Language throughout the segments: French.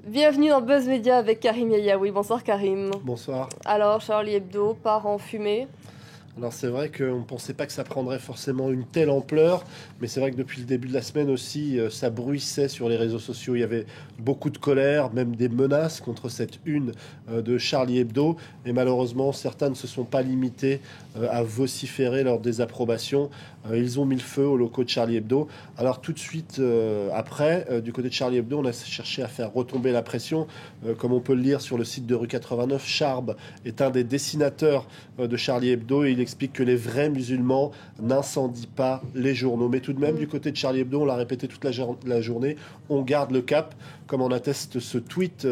Bienvenue dans Buzz Media avec Karim Yayaoui. Bonsoir Karim. Bonsoir. Alors Charlie Hebdo part en fumée. Alors c'est vrai qu'on ne pensait pas que ça prendrait forcément une telle ampleur, mais c'est vrai que depuis le début de la semaine aussi, ça bruissait sur les réseaux sociaux. Il y avait beaucoup de colère, même des menaces contre cette une de Charlie Hebdo. Et malheureusement, certains ne se sont pas limités à vociférer leur désapprobation. Ils ont mis le feu aux locaux de Charlie Hebdo. Alors tout de suite après, du côté de Charlie Hebdo, on a cherché à faire retomber la pression. Comme on peut le lire sur le site de Rue 89, Charb est un des dessinateurs de Charlie Hebdo et il explique que les vrais musulmans n'incendient pas les journaux. Mais tout de même, du côté de Charlie Hebdo, on l'a répété toute la journée, on garde le cap, comme en atteste ce tweet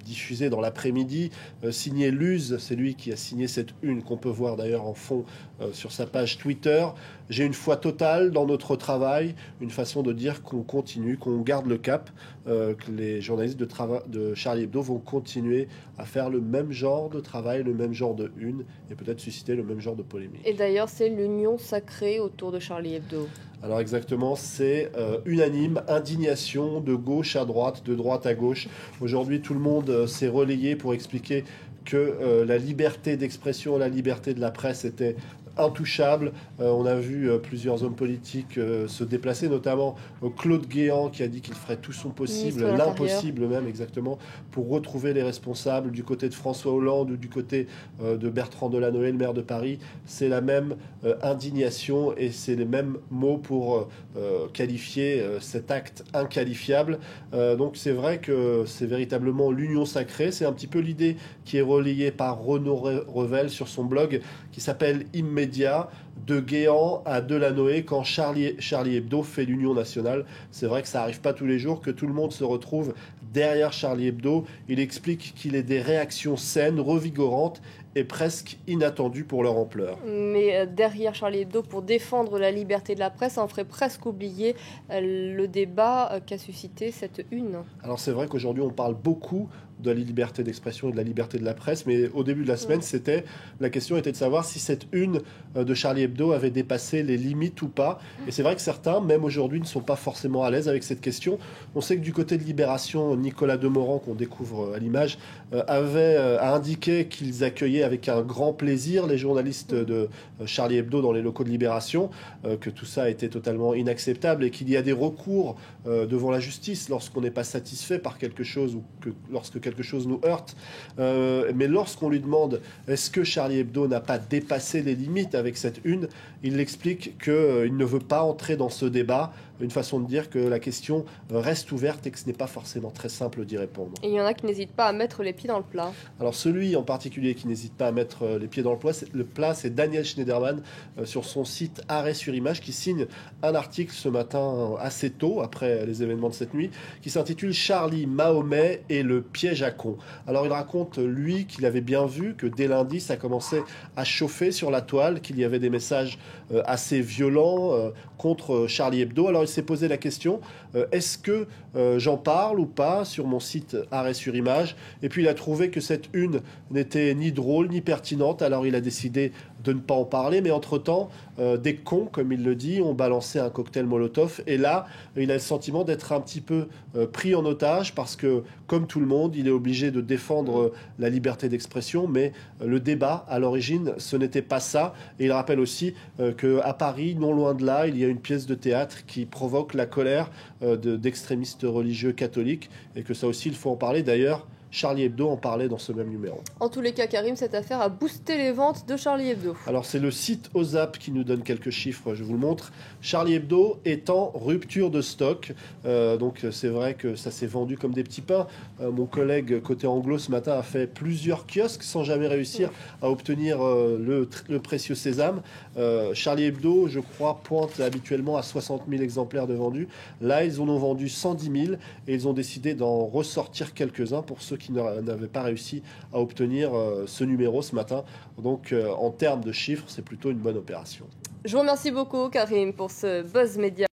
diffusé dans l'après-midi, signé Luz, c'est lui qui a signé cette une qu'on peut voir d'ailleurs en fond sur sa page Twitter. J'ai une foi totale dans notre travail, une façon de dire qu'on continue, qu'on garde le cap, que les journalistes de Charlie Hebdo vont continuer à faire le même genre de travail, le même genre de une, et peut-être susciter le même genre de polémique. Et d'ailleurs, c'est l'union sacrée autour de Charlie Hebdo. Alors exactement, c'est unanime, indignation de gauche à droite, de droite à gauche. Aujourd'hui, tout le monde s'est relayé pour expliquer que la liberté d'expression, la liberté de la presse était intouchable. On a vu plusieurs hommes politiques se déplacer, notamment Claude Guéant qui a dit qu'il ferait tout son possible, l'impossible même exactement, pour retrouver les responsables du côté de François Hollande ou du côté de Bertrand Delanoë, le maire de Paris. C'est la même indignation et c'est les mêmes mots pour qualifier cet acte inqualifiable. Donc c'est vrai que c'est véritablement l'union sacrée. C'est un petit peu l'idée qui est relayée par Renaud Revel sur son blog qui s'appelle Immédiat, de Guéant à Delanoë quand Charlie Hebdo fait l'union nationale. C'est vrai que ça n'arrive pas tous les jours que tout le monde se retrouve derrière Charlie Hebdo. Il explique qu'il est des réactions saines, revigorantes et presque inattendues pour leur ampleur. Mais derrière Charlie Hebdo, pour défendre la liberté de la presse, ça en ferait presque oublier le débat qu'a suscité cette une. Alors c'est vrai qu'aujourd'hui on parle beaucoup de la liberté d'expression et de la liberté de la presse, mais au début de la semaine, la question était de savoir si cette une de Charlie Hebdo avait dépassé les limites ou pas. Et c'est vrai que certains, même aujourd'hui, ne sont pas forcément à l'aise avec cette question. On sait que du côté de Libération, Nicolas Demorand, qu'on découvre à l'image, a indiqué qu'ils accueillaient avec un grand plaisir les journalistes de Charlie Hebdo dans les locaux de Libération, que tout ça était totalement inacceptable et qu'il y a des recours devant la justice lorsqu'on n'est pas satisfait par quelque chose ou que lorsque quelque chose nous heurte. Mais lorsqu'on lui demande est-ce que Charlie Hebdo n'a pas dépassé les limites avec cette une, il explique qu'il ne veut pas entrer dans ce débat. Une façon de dire que la question reste ouverte et que ce n'est pas forcément très simple d'y répondre. Et il y en a qui n'hésitent pas à mettre les pieds dans le plat. Alors celui en particulier qui n'hésite pas à mettre les pieds dans le plat, c'est Daniel Schneiderman sur son site Arrêt sur Image qui signe un article ce matin assez tôt, après les événements de cette nuit, qui s'intitule Charlie, Mahomet et le piège à con. Alors il raconte, lui, qu'il avait bien vu que dès lundi, ça commençait à chauffer sur la toile, qu'il y avait des messages assez violents contre Charlie Hebdo. Alors il s'est posé la question, est-ce que j'en parle ou pas sur mon site Arrêt sur Image? Et puis il a trouvé que cette une n'était ni drôle ni pertinente, alors il a décidé de ne pas en parler, mais entre-temps, des cons, comme il le dit, ont balancé un cocktail Molotov, et là, il a le sentiment d'être un petit peu pris en otage, parce que, comme tout le monde, il est obligé de défendre la liberté d'expression, mais le débat, à l'origine, ce n'était pas ça, et il rappelle aussi qu'à Paris, non loin de là, il y a une pièce de théâtre qui provoque la colère d'extrémistes religieux catholiques, et que ça aussi, il faut en parler. D'ailleurs, Charlie Hebdo en parlait dans ce même numéro. En tous les cas, Karim, cette affaire a boosté les ventes de Charlie Hebdo. Alors c'est le site OZAP qui nous donne quelques chiffres, je vous le montre. Charlie Hebdo est en rupture de stock, donc c'est vrai que ça s'est vendu comme des petits pains. Mon collègue côté anglo ce matin a fait plusieurs kiosques sans jamais réussir à obtenir le précieux sésame. Charlie Hebdo, je crois, pointe habituellement à 60 000 exemplaires de vendus. Là, ils en ont vendu 110 000 et ils ont décidé d'en ressortir quelques-uns pour ceux qui n'avaient pas réussi à obtenir ce numéro ce matin. Donc, en termes de chiffres, c'est plutôt une bonne opération. Je vous remercie beaucoup, Karim, pour ce Buzz Media.